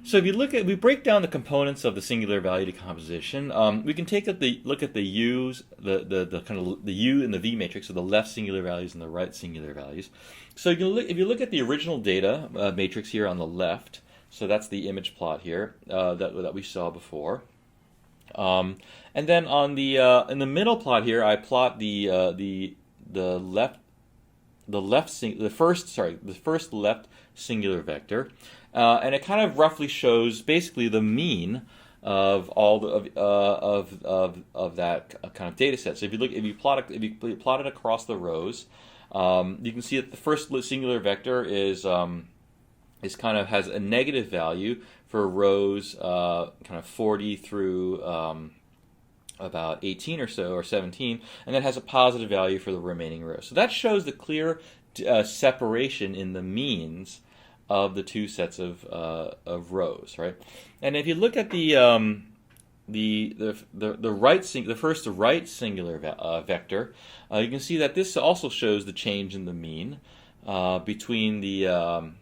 So if you we break down the components of the singular value decomposition. We can take look at the u's, the kind of the u and the v matrix, so the left singular values and the right singular values. So you can if you look at the original data matrix here on the left, so that's the image plot here that we saw before. And then on the in the middle plot here, I plot the first left singular vector, and it kind of roughly shows basically the mean of all of that kind of data set. So if you plot it across the rows, you can see that the first singular vector is kind of has a negative value for rows kind of 40 through about 18 or so, or 17, and then has a positive value for the remaining rows. So that shows the clear separation in the means of the two sets of rows, right? And if you look at the first right singular vector, you can see that this also shows the change in the mean between the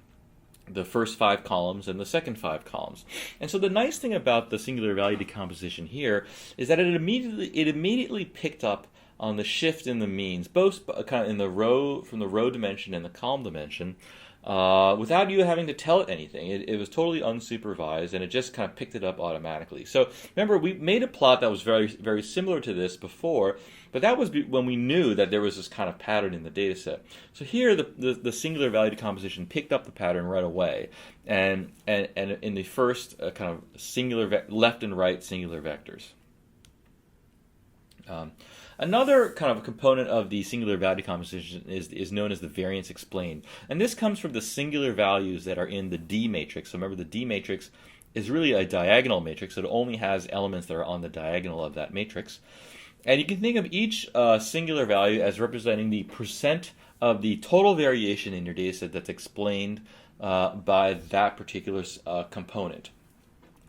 first 5 columns and the second 5 columns. And so the nice thing about the singular value decomposition here is that it immediately picked up on the shift in the means, both kind of in the row, from the row dimension and the column dimension, without you having to tell it anything. It was totally unsupervised, and it just kind of picked it up automatically. So remember, we made a plot that was very, very similar to this before, but that was when we knew that there was this kind of pattern in the data set. So here, the singular value decomposition picked up the pattern right away, and in the first kind of singular left and right singular vectors. Another kind of component of the singular value decomposition is known as the variance explained. And this comes from the singular values that are in the D matrix. So remember, the D matrix is really a diagonal matrix. So it only has elements that are on the diagonal of that matrix. And you can think of each singular value as representing the percent of the total variation in your data set that's explained by that particular component.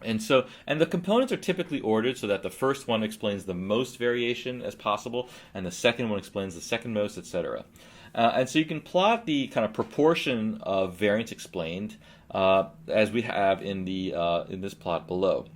And the components are typically ordered so that the first one explains the most variation as possible, and the second one explains the second most, etc. And so you can plot the kind of proportion of variance explained as we have in this plot below.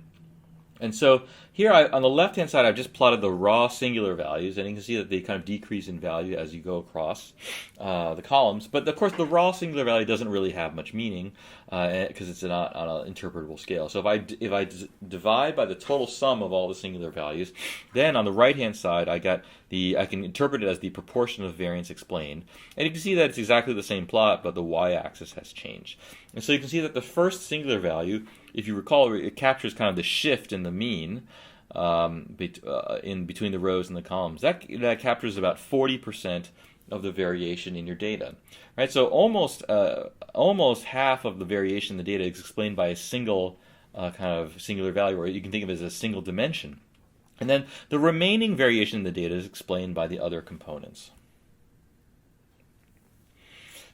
And so here on the left-hand side, I've just plotted the raw singular values, and you can see that they kind of decrease in value as you go across the columns. But of course, the raw singular value doesn't really have much meaning because it's not on an interpretable scale. So if I divide by the total sum of all the singular values, then on the right-hand side, I can interpret it as the proportion of variance explained. And you can see that it's exactly the same plot, but the y-axis has changed. And so you can see that the first singular value, if you recall, it captures kind of the shift in the mean in between the rows and the columns. That captures about 40% of the variation in your data, right? So almost half of the variation in the data is explained by a single kind of singular value, or you can think of it as a single dimension. And then the remaining variation in the data is explained by the other components.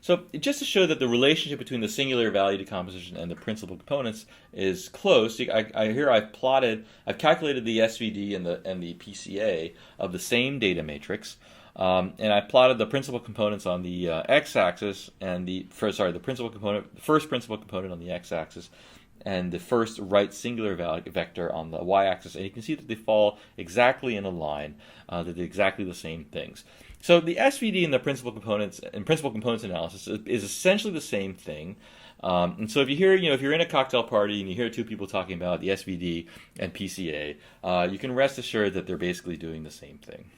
So just to show that the relationship between the singular value decomposition and the principal components is close, I've calculated the SVD and the PCA of the same data matrix, and I plotted the principal components on the x-axis and the first principal component on the x-axis, and the first right singular vector on the y-axis, and you can see that they fall exactly in a line. They're exactly the same things. So the SVD and the principal components analysis is essentially the same thing. And so if you hear, if you're in a cocktail party and you hear two people talking about the SVD and PCA, you can rest assured that they're basically doing the same thing.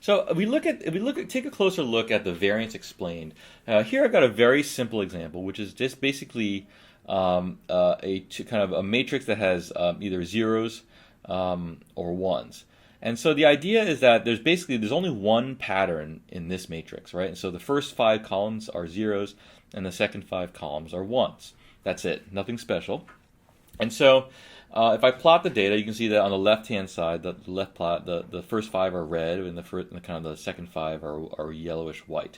So take a closer look at the variance explained. Here I've got a very simple example, which is just basically kind of a matrix that has either zeros or ones. And so the idea is that there's only one pattern in this matrix, right? And so the first 5 columns are zeros, and the second 5 columns are ones. That's it, nothing special. And so if I plot the data, you can see that on the left-hand side, the left plot, the first 5 are red, and the second 5 are yellowish white.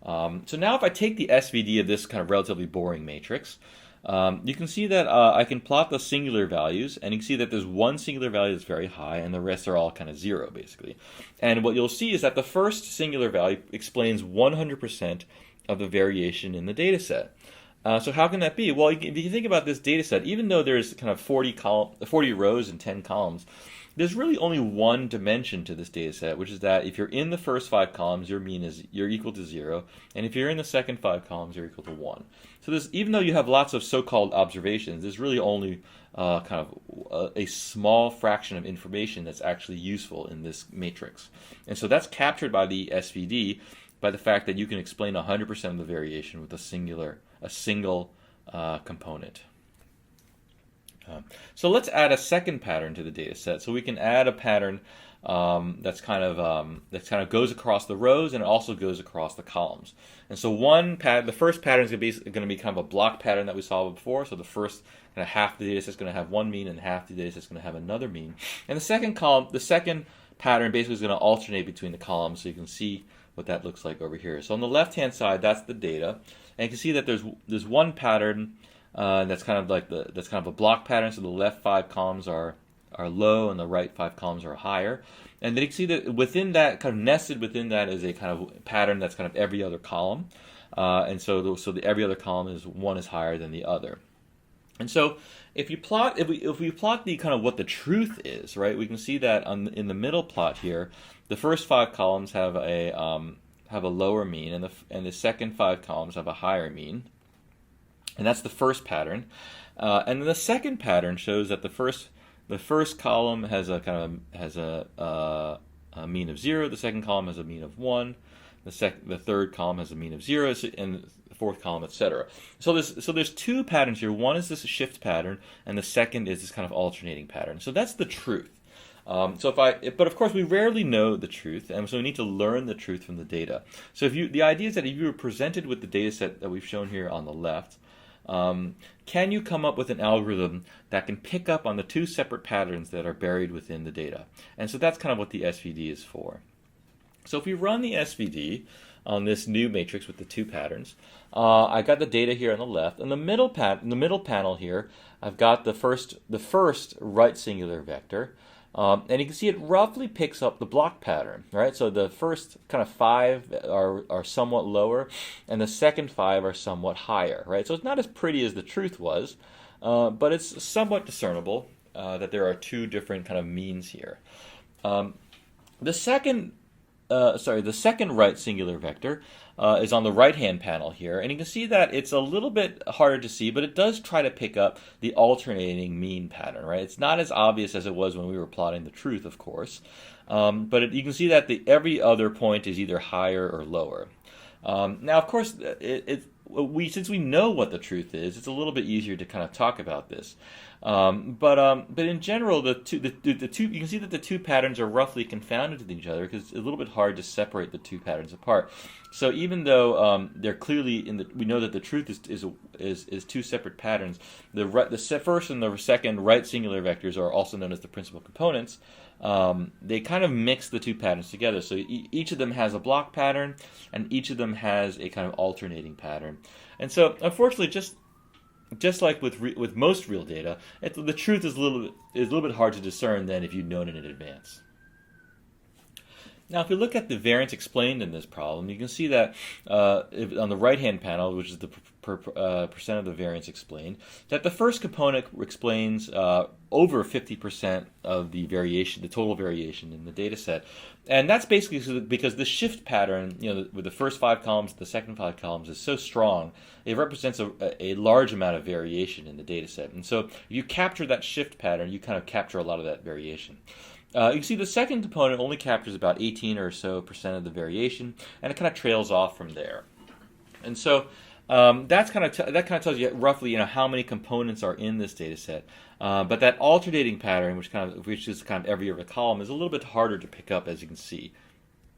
So now if I take the SVD of this kind of relatively boring matrix, you can see that I can plot the singular values, and you can see that there's one singular value that's very high, and the rest are all kind of zero, basically. And what you'll see is that the first singular value explains 100% of the variation in the data set. So how can that be? Well, if you think about this data set, even though there's kind of 40 rows and 10 columns, there's really only one dimension to this data set, which is that if you're in the first 5 columns, you're equal to 0, and if you're in the second 5 columns, you're equal to 1. So even though you have lots of so-called observations, there's really only kind of a small fraction of information that's actually useful in this matrix. And so that's captured by the SVD by the fact that you can explain 100% of the variation with a single component. So let's add a second pattern to the data set. So we can add a pattern that kind of goes across the rows, and it also goes across the columns. And so the first pattern is going to be kind of a block pattern that we saw before. So the first kind of half of the data set is going to have one mean, and half the data set is going to have another mean. And the second pattern basically is going to alternate between the columns. So you can see what that looks like over here. So on the left-hand side, that's the data, and you can see that there's one pattern that's kind of a block pattern. So the left 5 columns are low, and the right 5 columns are higher. And then you can see that within that, kind of nested within that, is a kind of pattern that's kind of every other column. And so the every other column one is higher than the other. And so if we plot the kind of what the truth is, right, we can see that in the middle plot here, the first 5 columns have a lower mean, and the second 5 columns have a higher mean. And that's the first pattern. And then the second pattern shows that the first column has a mean of 0. The second column has a mean of 1. The third column has a mean of 0, and the fourth column, etc. So there's 2 patterns here. One is this shift pattern, and the second is this kind of alternating pattern. So that's the truth. But of course we rarely know the truth, and so we need to learn the truth from the data. So the idea is that if you were presented with the data set that we've shown here on the left, can you come up with an algorithm that can pick up on the 2 separate patterns that are buried within the data? And so that's kind of what the SVD is for. So if we run the SVD on this new matrix with the 2 patterns, I got the data here on the left. In the middle panel here, I've got the first right singular vector. And you can see it roughly picks up the block pattern, right? So the first kind of 5 are somewhat lower, and the second 5 are somewhat higher, right? So it's not as pretty as the truth was, but it's somewhat discernible that there are 2 different kind of means here. The second right singular vector is on the right-hand panel here, and you can see that it's a little bit harder to see, but it does try to pick up the alternating mean pattern, right? It's not as obvious as it was when we were plotting the truth, of course, but you can see that every other point is either higher or lower. Now, of course, since we know what the truth is, it's a little bit easier to kind of talk about this. But in general, the two you can see that the 2 patterns are roughly confounded with each other because it's a little bit hard to separate the 2 patterns apart. So even though they're clearly we know that the truth is 2 separate patterns. The first and the second right singular vectors are also known as the principal components. They kind of mix the 2 patterns together. So each of them has a block pattern, and each of them has a kind of alternating pattern. And so, unfortunately, just like with most real data, the truth is a little bit hard to discern than if you'd known it in advance. Now, if we look at the variance explained in this problem, you can see that on the right-hand panel, which is the percent of the variance explained, that the first component explains over 50% of the variation, the total variation in the data set. And that's basically because the shift pattern, with the first 5 columns, the second 5 columns, is so strong, it represents a large amount of variation in the data set. And so if you capture that shift pattern, you kind of capture a lot of that variation. You can see the second component only captures about 18 or so percent of the variation, and it kind of trails off from there. And so that kind of tells you roughly how many components are in this data set. But that alternating pattern, which is kind of every other column, is a little bit harder to pick up, as you can see.